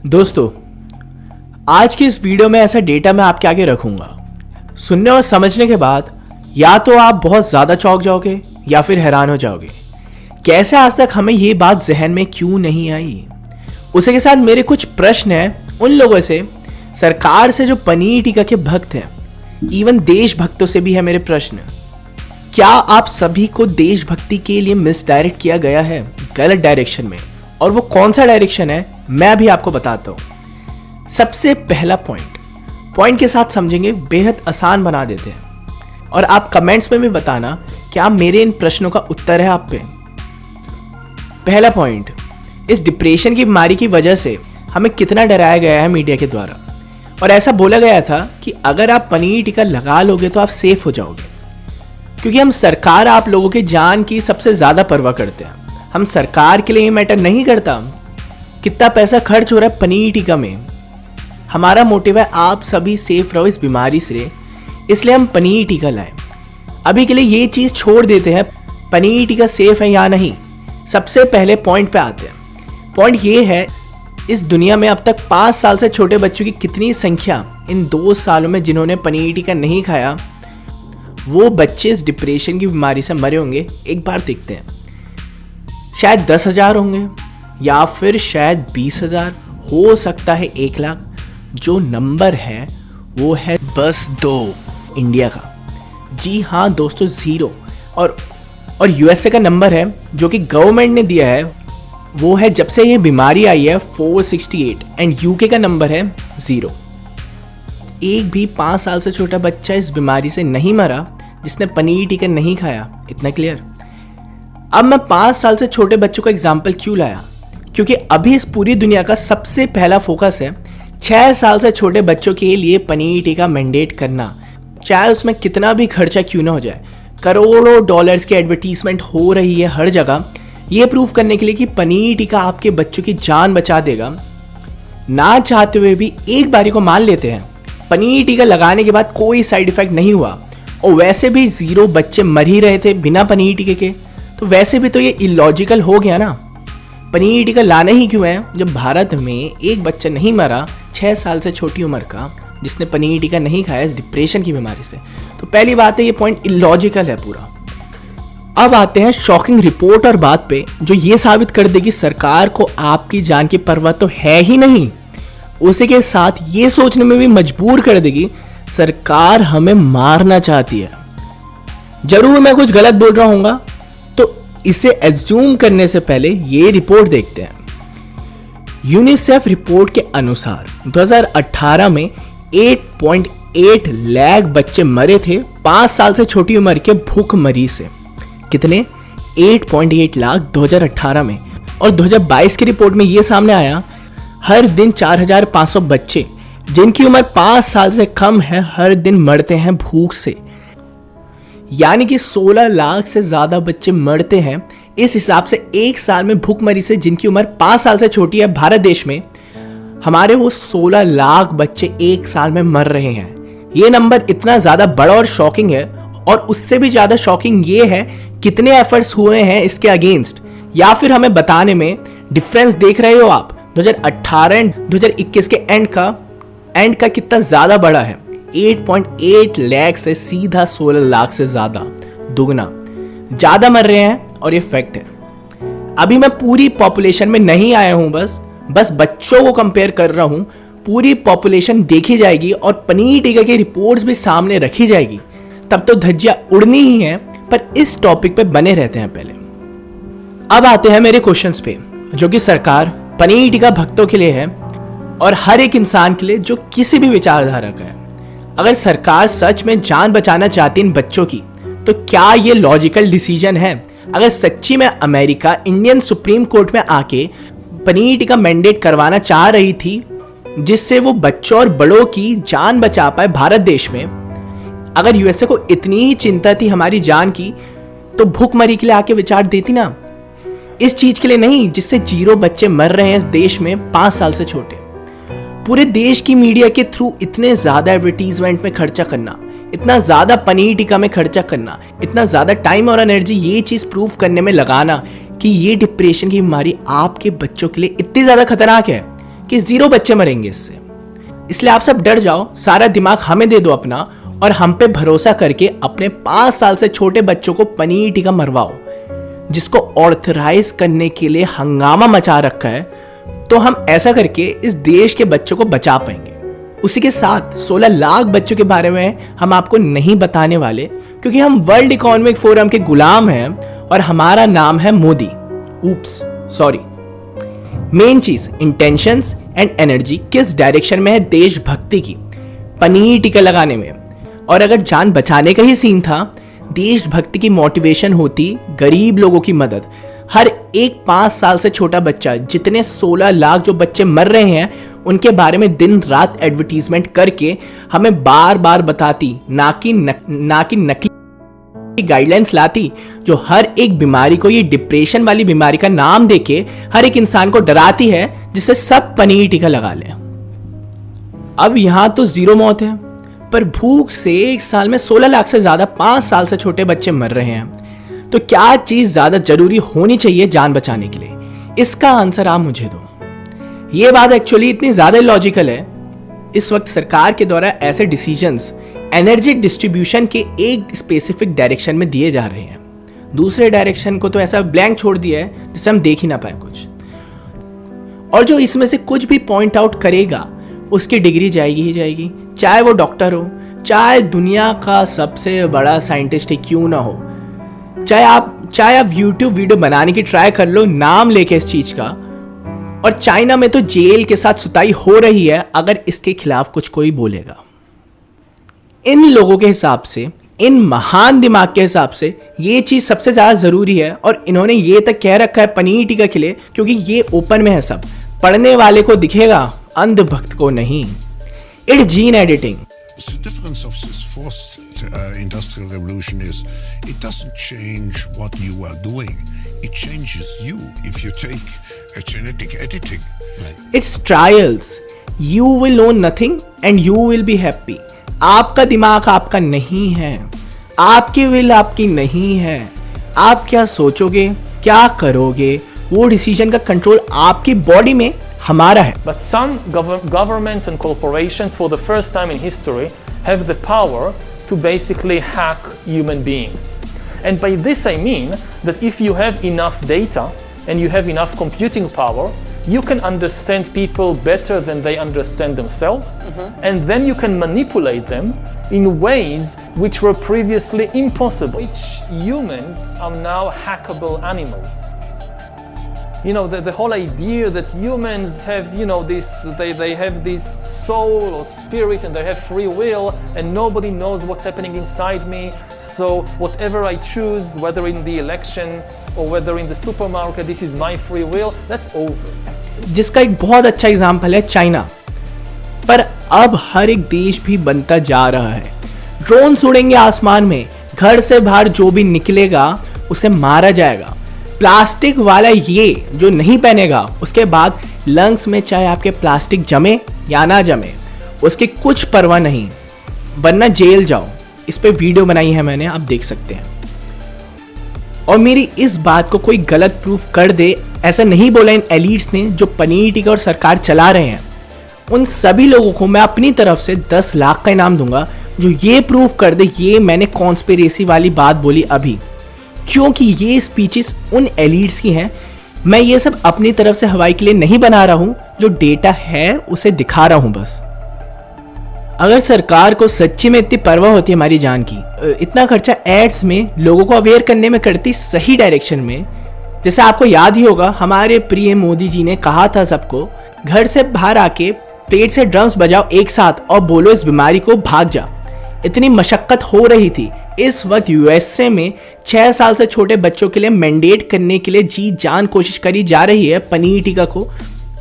दोस्तों, आज की इस वीडियो में ऐसा डेटा मैं आपके आगे रखूंगा। सुनने और समझने के बाद या तो आप बहुत ज़्यादा चौंक जाओगे या फिर हैरान हो जाओगे। कैसे आज तक हमें ये बात जहन में क्यों नहीं आई। उसी के साथ मेरे कुछ प्रश्न हैं उन लोगों से, सरकार से जो पनीर टीका के भक्त हैं, इवन देशभक्तों से भी है मेरे प्रश्न। क्या आप सभी को देशभक्ति के लिए मिसडायरेक्ट किया गया है गलत डायरेक्शन में? और वो कौन सा डायरेक्शन है मैं अभी आपको बताता हूं। सबसे पहला पॉइंट के साथ समझेंगे, बेहद आसान बना देते हैं। और आप कमेंट्स में भी बताना क्या मेरे इन प्रश्नों का उत्तर है आप पे। पहला पॉइंट, इस डिप्रेशन की बीमारी की वजह से हमें कितना डराया गया है मीडिया के द्वारा, और ऐसा बोला गया था कि अगर आप पनीर टीका लगा लोगे तो आप सेफ हो जाओगे, क्योंकि हम सरकार आप लोगों के जान की सबसे ज़्यादा परवाह करते हैं। हम सरकार के लिए ये मैटर नहीं करता कितना पैसा खर्च हो रहा है पनीर टीका में। हमारा मोटिव है आप सभी सेफ रहो इस बीमारी से, इसलिए हम पनीर टीका लाएं। अभी के लिए ये चीज़ छोड़ देते हैं पनीर टीका सेफ है या नहीं। सबसे पहले पॉइंट पे आते हैं। पॉइंट ये है, इस दुनिया में अब तक 5 साल से छोटे बच्चों की कितनी संख्या इन 2 सालों में जिन्होंने पनीर टीका नहीं खाया, वो बच्चे इस डिप्रेशन की बीमारी से मरे होंगे। एक बार देखते हैं, शायद 10,000 होंगे या फिर शायद 20,000, हो सकता है 1 लाख। जो नंबर है वो है बस 2 इंडिया का। जी हाँ दोस्तों, 0। और यूएसए का नंबर है जो कि गवर्नमेंट ने दिया है, वो है जब से ये बीमारी आई है 468, एंड यूके का नंबर है 0। एक भी 5 साल से छोटा बच्चा इस बीमारी से नहीं मरा जिसने पनीर टीका नहीं खाया। इतना क्लियर। अब मैं 5 साल से छोटे बच्चों का एग्जाम्पल क्यों लाया, क्योंकि अभी इस पूरी दुनिया का सबसे पहला फोकस है 6 साल से छोटे बच्चों के लिए पनीर टीका मैंडेट करना, चाहे उसमें कितना भी खर्चा क्यों ना हो जाए। करोड़ों डॉलर्स की एडवर्टीजमेंट हो रही है हर जगह, ये प्रूव करने के लिए कि पनीर टीका आपके बच्चों की जान बचा देगा। ना चाहते हुए भी एक बारी को मान लेते हैं पनीर टीका लगाने के बाद कोई साइड इफेक्ट नहीं हुआ, और वैसे भी 0 बच्चे मर ही रहे थे बिना पनीर टीके के, तो वैसे भी तो ये इलॉजिकल हो गया ना। पनीर टीका लाना ही क्यों है जब भारत में एक बच्चा नहीं मरा 6 साल से छोटी उम्र का जिसने पनीर टीका नहीं खाया इस डिप्रेशन की बीमारी से। तो पहली बात है, ये पॉइंट इलॉजिकल है पूरा। अब आते हैं शॉकिंग रिपोर्ट और बात पे, जो ये साबित कर देगी सरकार को आपकी जान की परवाह तो है ही नहीं। उसी के साथ ये सोचने में भी मजबूर कर देगी सरकार हमें मारना चाहती है। जरूर मैं कुछ गलत बोल रहा हूँगा, तो इसे एज्यूम करने से पहले ये रिपोर्ट देखते हैं। यूनिसेफ रिपोर्ट के अनुसार 2018 में 8.8 लाख बच्चे मरे थे 5 साल से छोटी उम्र के भूखमरी से। कितने? 8.8 लाख 2018 में। और 2022 की रिपोर्ट में ये सामने आया, हर दिन 4,500 बच्चे जिनकी उम्र 5 साल से कम है हर दिन मरते हैं भूख से। यानी कि 16 लाख से ज़्यादा बच्चे मरते हैं। इस हिसाब से एक साल में भूखमरी से जिनकी उम्र 5 साल से छोटी है भारत देश में, हमारे वो 16 लाख बच्चे एक साल में मर रहे हैं। ये नंबर इतना ज़्यादा बड़ा और शॉकिंग है, और उससे भी ज़्यादा शॉकिंग ये है कितने एफर्ट्स हुए हैं इसके अगेंस्ट, या फिर हमें बताने में डिफरेंस देख रहे हो आप 2018 एंड 2021 के एंड का कितना ज़्यादा बड़ा है। 8.8 लाख से सीधा 16 लाख से ज़्यादा, दुगना ज़्यादा मर रहे हैं, और ये फैक्ट है। अभी मैं पूरी पॉपुलेशन में नहीं आया हूँ, बस बच्चों को कंपेयर कर रहा हूँ। पूरी पॉपुलेशन देखी जाएगी और पनीर टीका की रिपोर्ट्स भी सामने रखी जाएगी, तब तो धज्जियाँ उड़नी ही है। पर इस टॉपिक पे बने रहते हैं पहले। अब आते हैं मेरे क्वेश्चंस पे, जो कि सरकार पनीर टीका भक्तों के लिए है और हर एक इंसान के लिए जो किसी भी विचारधारा का है। अगर सरकार सच में जान बचाना चाहती इन बच्चों की, तो क्या ये लॉजिकल डिसीजन है? अगर सच्ची में अमेरिका इंडियन सुप्रीम कोर्ट में आके पनीर टीका मैंडेट करवाना चाह रही थी, जिससे वो बच्चों और बड़ों की जान बचा पाए भारत देश में, अगर यूएसए को इतनी ही चिंता थी हमारी जान की, तो भूखमरी के लिए आके विचार देती ना। इस चीज के लिए नहीं जिससे 0 बच्चे मर रहे हैं इस देश में 5 साल से छोटे। पूरे देश की मीडिया के थ्रू इतने ज्यादा एडवर्टीजमेंट में खर्चा करना, इतना ज्यादा पनीर टीका में खर्चा करना, इतना ज्यादा टाइम और एनर्जी ये चीज प्रूव करने में लगाना कि ये डिप्रेशन की बीमारी आपके बच्चों के लिए इतनी ज़्यादा खतरनाक है कि 0 बच्चे मरेंगे इससे। इसलिए आप सब डर जाओ, सारा दिमाग हमें दे दो अपना और हम पे भरोसा करके अपने 5 साल से छोटे बच्चों को पनीर टीका मरवाओ, जिसको ऑर्थराइज करने के लिए हंगामा मचा रखा है। तो हम ऐसा करके इस देश के बच्चों को बचा पाएंगे। उसी के साथ 16 लाख बच्चों के बारे में हम आपको नहीं बताने वाले, क्योंकि हम वर्ल्ड इकोनॉमिक फोरम के गुलाम हैं और हमारा नाम है मोदी। Oops, sorry. मेन चीज इंटेंशंस एंड एनर्जी किस डायरेक्शन में है देशभक्ति की, पनीर टीका लगाने में। और अगर जान बचाने का ही सीन था, देशभक्ति की मोटिवेशन होती गरीब लोगों की मदद। हर एक 5 साल से छोटा बच्चा, जितने 16 लाख जो बच्चे मर रहे हैं, उनके बारे में दिन रात एडवर्टीजमेंट करके हमें बार बार बताती, ना कि नकली गाइडलाइंस लाती, जो हर एक बीमारी को, ये डिप्रेशन वाली बीमारी का नाम देके हर एक इंसान को डराती है, जिससे सब पनीर टीका लगा ले। अब यहां तो 0 मौत है, पर भूख से एक साल में 16 लाख से ज्यादा 5 साल से छोटे बच्चे मर रहे हैं। तो क्या चीज ज्यादा जरूरी होनी चाहिए जान बचाने के लिए? इसका आंसर आप मुझे दो। ये बात एक्चुअली इतनी ज्यादा लॉजिकल है। इस वक्त सरकार के द्वारा ऐसे डिसीजंस एनर्जी डिस्ट्रीब्यूशन के एक स्पेसिफिक डायरेक्शन में दिए जा रहे हैं, दूसरे डायरेक्शन को तो ऐसा ब्लैंक छोड़ दिया है जिससे हम देख ही ना पाए कुछ। और जो इसमें से कुछ भी पॉइंट आउट करेगा, उसकी डिग्री जाएगी ही जाएगी, चाहे वो डॉक्टर हो, चाहे दुनिया का सबसे बड़ा साइंटिस्ट ही क्यों ना हो, चाहे आप यूट्यूब वीडियो बनाने की ट्राई कर लो नाम लेके इस चीज का। और चाइना में तो जेल के साथ सुताई हो रही है अगर इसके खिलाफ कुछ कोई बोलेगा। इन लोगों के हिसाब से, इन महान दिमाग के हिसाब से ये चीज सबसे ज्यादा जरूरी है। और इन्होंने ये तक कह रखा है पनीर टीका के लिए, क्योंकि ये ओपन में है, सब पढ़ने वाले को दिखेगा, अंधभक्त को नहीं। It's gene editing. The difference of this fourth industrial revolution is it doesn't change what you are doing. It changes you if you take a genetic editing. Right. It's trials. You will know nothing and you will be happy. आपका दिमाग आपका नहीं है, आपकी will आपकी नहीं है। आप क्या सोचोगे, क्या करोगे, वो डिसीजन का कंट्रोल आपकी बॉडी में हमारा है। But some governments and corporations for the first time in history have the power to basically hack human beings. And by this I mean that if you have enough data and you have enough computing power, you can understand people better than they understand themselves, and then you can manipulate them in ways which were previously impossible. Which humans are now hackable animals. You know, the whole idea that humans have, you know, they have this soul or spirit and they have free will and nobody knows what's happening inside me. So whatever I choose, whether in the election or whether in the supermarket, this is my free will, that's over. जिसका एक बहुत अच्छा example है China. पर अब हर एक देश भी बनता जा रहा है। ड्रोन उड़ेंगे आसमान में, घर से बाहर जो भी निकलेगा उसे मारा जाएगा। प्लास्टिक वाला ये जो नहीं पहनेगा, उसके बाद लंग्स में चाहे आपके प्लास्टिक जमे या ना जमे, उसकी कुछ परवाह नहीं, वरना जेल जाओ। इस पे वीडियो बनाई है मैंने, आप देख सकते हैं। और मेरी इस बात को कोई गलत प्रूफ कर दे, ऐसा नहीं बोला इन एलिट्स ने जो पनीर टीका और सरकार चला रहे हैं। उन सभी लोगों को मैं अपनी तरफ से 10 लाख का इनाम दूंगा जो ये प्रूफ कर दे ये मैंने कॉन्स्पिरेसी वाली बात बोली अभी, क्योंकि ये स्पीचेस उन एलिट्स की हैं। मैं ये सब अपनी तरफ से हवाई के लिए नहीं बना रहा हूं, जो डेटा है उसे दिखा रहा हूं बस। अगर सरकार को सच्ची में इतनी परवाह होती है हमारी जान की, इतना खर्चा एड्स में लोगों को अवेयर करने में करती सही डायरेक्शन में, जैसे आपको याद ही होगा हमारे प्रिय मोदी जी ने कहा था सबको, घर से बाहर आके पेट से ड्रम्स बजाओ एक साथ और बोलो इस बीमारी को भाग जा। इतनी मशक्कत हो रही थी। इस वक्त यूएसए में 6 साल से छोटे बच्चों के लिए मैंडेट करने के लिए जी जान कोशिश करी जा रही है पनीर टीका को,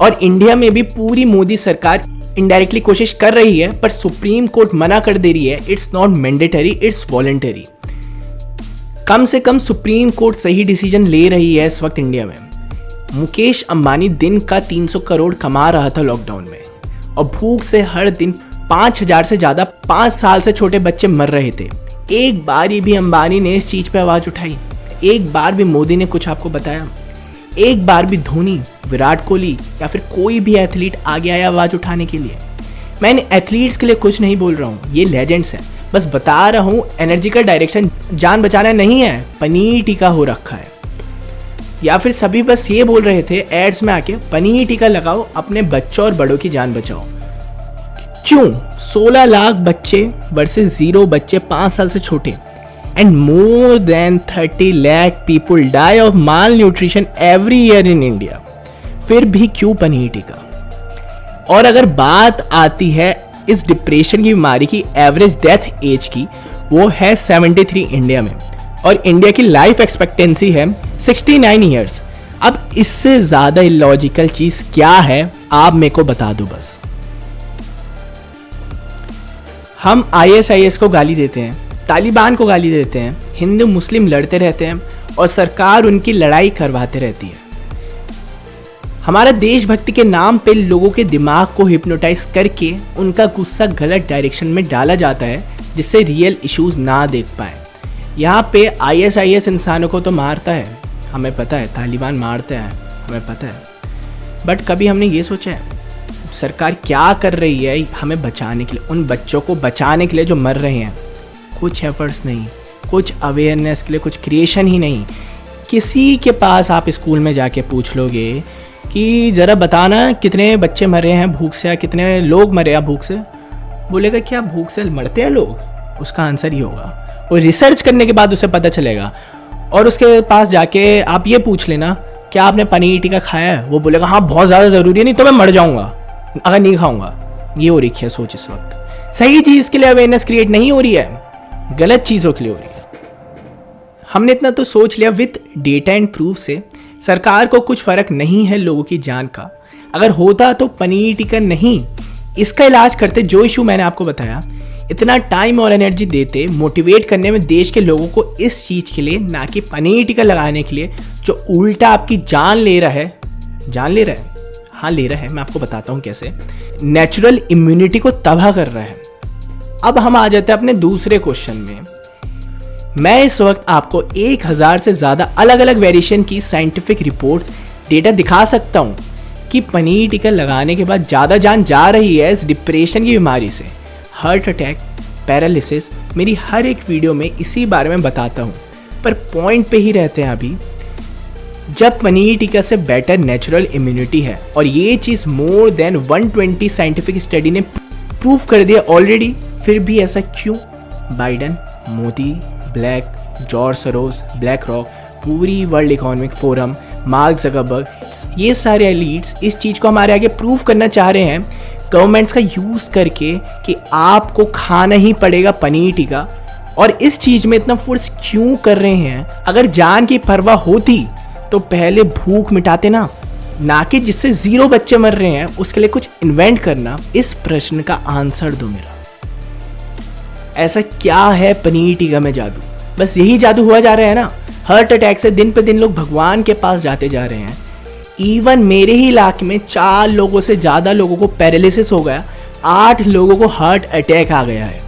और इंडिया में भी पूरी मोदी सरकार इनडायरेक्टली कोशिश कर रही है, पर सुप्रीम कोर्ट मना कर दे रही है। It's not mandatory, it's voluntary. कम से कम सुप्रीम कोर्ट सही डिसीजन ले रही है इस वक्त इंडिया में। मुकेश अंबानी दिन का 300 करोड़ कमा रहा था लॉकडाउन में, और भूख से हर दिन 5000 से ज्यादा 5 साल से छोटे बच्चे मर रहे थे। एक बार भी अंबानी ने इस चीज पे आवाज उठाई? एक बार भी मोदी ने कुछ आपको बताया? एक बार भी धोनी, विराट कोहली या फिर कोई भी एथलीट आगे आया आवाज़ उठाने के लिए? मैं इन एथलीट्स के लिए कुछ नहीं बोल रहा हूँ, ये लेजेंड्स हैं, बस बता रहा हूँ एनर्जी का डायरेक्शन जान बचाना नहीं है, पनीर टीका हो रखा है। या फिर सभी बस ये बोल रहे थे एड्स में आके पनीर टीका लगाओ, अपने बच्चों और बड़ों की जान बचाओ। क्यों? 16 लाख बच्चे वर्सेस 0 बच्चे 5 साल से छोटे, and more than 30 lakh people die of malnutrition every year in India. फिर भी क्यों पनीर टीका? और अगर बात आती है इस डिप्रेशन की बीमारी की एवरेज डेथ एज की, वो है 73 इंडिया में, और इंडिया की लाइफ एक्सपेक्टेंसी है 69 ईयर्स। अब इससे ज़्यादा इलॉजिकल चीज़ क्या है, आप मेरे को बता दो बस। हम ISIS को गाली देते हैं, तालिबान को गाली देते हैं, हिंदू मुस्लिम लड़ते रहते हैं और सरकार उनकी लड़ाई करवाते रहती है। हमारा देशभक्ति के नाम पे लोगों के दिमाग को हिप्नोटाइज करके उनका गुस्सा गलत डायरेक्शन में डाला जाता है, जिससे रियल इश्यूज ना देख पाए। यहाँ पे ISIS इंसानों को तो मारता है, हमें पता है, तालिबान मारते हैं, हमें पता है, बट कभी हमने ये सोचा है सरकार क्या कर रही है हमें बचाने के लिए, उन बच्चों को बचाने के लिए जो मर रहे हैं? कुछ एफर्ट्स नहीं, कुछ अवेयरनेस के लिए कुछ क्रिएशन ही नहीं। किसी के पास आप स्कूल में जाके पूछ लोगे कि ज़रा बताना कितने बच्चे मरे हैं भूख से या कितने लोग मरे हैं भूख से, बोलेगा क्या भूख से मरते हैं लोग? उसका आंसर ही होगा, वो रिसर्च करने के बाद उसे पता चलेगा। और उसके पास जाके आप ये पूछ लेना क्या आपने पनीर टीका खाया है, वो बोलेगा हाँ बहुत ज़्यादा ज़रूरी है, नहीं तो मैं मर जाऊँगा अगर नहीं खाऊंगा। ये हो रही है सोच इस वक्त। सही चीज़ के लिए अवेयरनेस क्रिएट नहीं हो रही है, गलत चीज़ों के लिए हो रही है। हमने इतना तो सोच लिया विद डेटा एंड प्रूफ से सरकार को कुछ फ़र्क नहीं है लोगों की जान का। अगर होता तो पनीर टीका नहीं, इसका इलाज करते जो इशू मैंने आपको बताया, इतना टाइम और एनर्जी देते मोटिवेट करने में देश के लोगों को इस चीज़ के लिए, ना कि पनीर टीका लगाने के लिए जो उल्टा आपकी जान ले रहा है। जान ले रहा है, हाँ ले रहा है, मैं आपको बताता हूँ कैसे। नेचुरल इम्यूनिटी को तबाह कर रहा है। अब हम आ जाते हैं अपने दूसरे क्वेश्चन में। मैं इस वक्त आपको 1000 से ज़्यादा अलग अलग वेरिएशन की साइंटिफिक रिपोर्ट्स, डेटा दिखा सकता हूँ कि पनीर टीका लगाने के बाद ज़्यादा जान जा रही है इस डिप्रेशन की बीमारी से। हार्ट अटैक, पैरालिसिस, मेरी हर एक वीडियो में इसी बारे में बताता हूँ, पर पॉइंट पे ही रहते हैं अभी। जब पनीर टीका से बेटर नेचुरल इम्यूनिटी है, और ये चीज़ मोर देन 120 साइंटिफिक स्टडी ने प्रूव कर दिया ऑलरेडी, फिर भी ऐसा क्यों? Biden, Modi, black, George सरोस, black rock, पूरी world economic forum, mark Zuckerberg, ये सारे एलीट्स इस चीज़ को हमारे आगे प्रूव करना चाह रहे हैं गवर्नमेंट्स का यूज़ करके कि आपको खाना ही पड़ेगा पनीर टीका। और इस चीज़ में इतना फोर्स क्यों कर रहे हैं? अगर जान की परवाह होती तो पहले भूख मिटाते ना कि जिससे 0 बच्चे मर रहे हैं उसके लिए कुछ इन्वेंट करना। इस प्रश्न का आंसर दो मेरा। ऐसा क्या है पनीर टीका में जादू? बस यही जादू हुआ जा रहा है ना। हार्ट अटैक से दिन पे दिन लोग भगवान के पास जाते जा रहे हैं। इवन मेरे ही इलाके में 4 लोगों से ज़्यादा लोगों को पैरालिसिस हो गया, 8 लोगों को हार्ट अटैक आ गया है।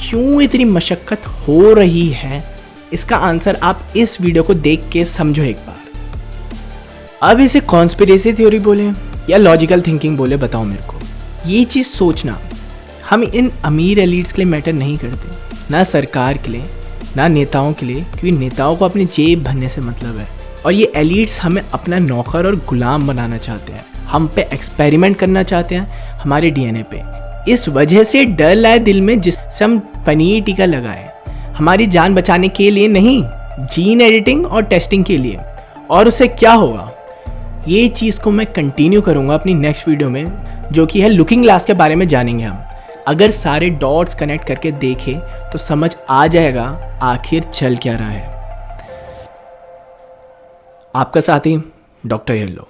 क्यों इतनी मशक्क़त हो रही है? इसका आंसर आप इस वीडियो को देख के समझो एक बार। अब इसे कॉन्स्पिरेसी थ्योरी बोले या लॉजिकल थिंकिंग बोले, बताओ मेरे को। ये चीज़ सोचना हम इन अमीर एलीट्स के लिए मैटर नहीं करते, ना सरकार के लिए, ना नेताओं के लिए, क्योंकि नेताओं को अपनी जेब भरने से मतलब है। और ये एलीट्स हमें अपना नौकर और गुलाम बनाना चाहते हैं, हम पे एक्सपेरिमेंट करना चाहते हैं, हमारे DNA पे। इस वजह से डर लाए दिल में जिससे हम पनीर टीका लगाए, हमारी जान बचाने के लिए नहीं, जीन एडिटिंग और टेस्टिंग के लिए। और उससे क्या होगा, ये चीज़ को मैं कंटिन्यू करूँगा अपनी नेक्स्ट वीडियो में, जो कि है लुकिंग ग्लास के बारे में जानेंगे हम। अगर सारे डॉट्स कनेक्ट करके देखें तो समझ आ जाएगा आखिर चल क्या रहा है। आपका साथी डॉक्टर येलो।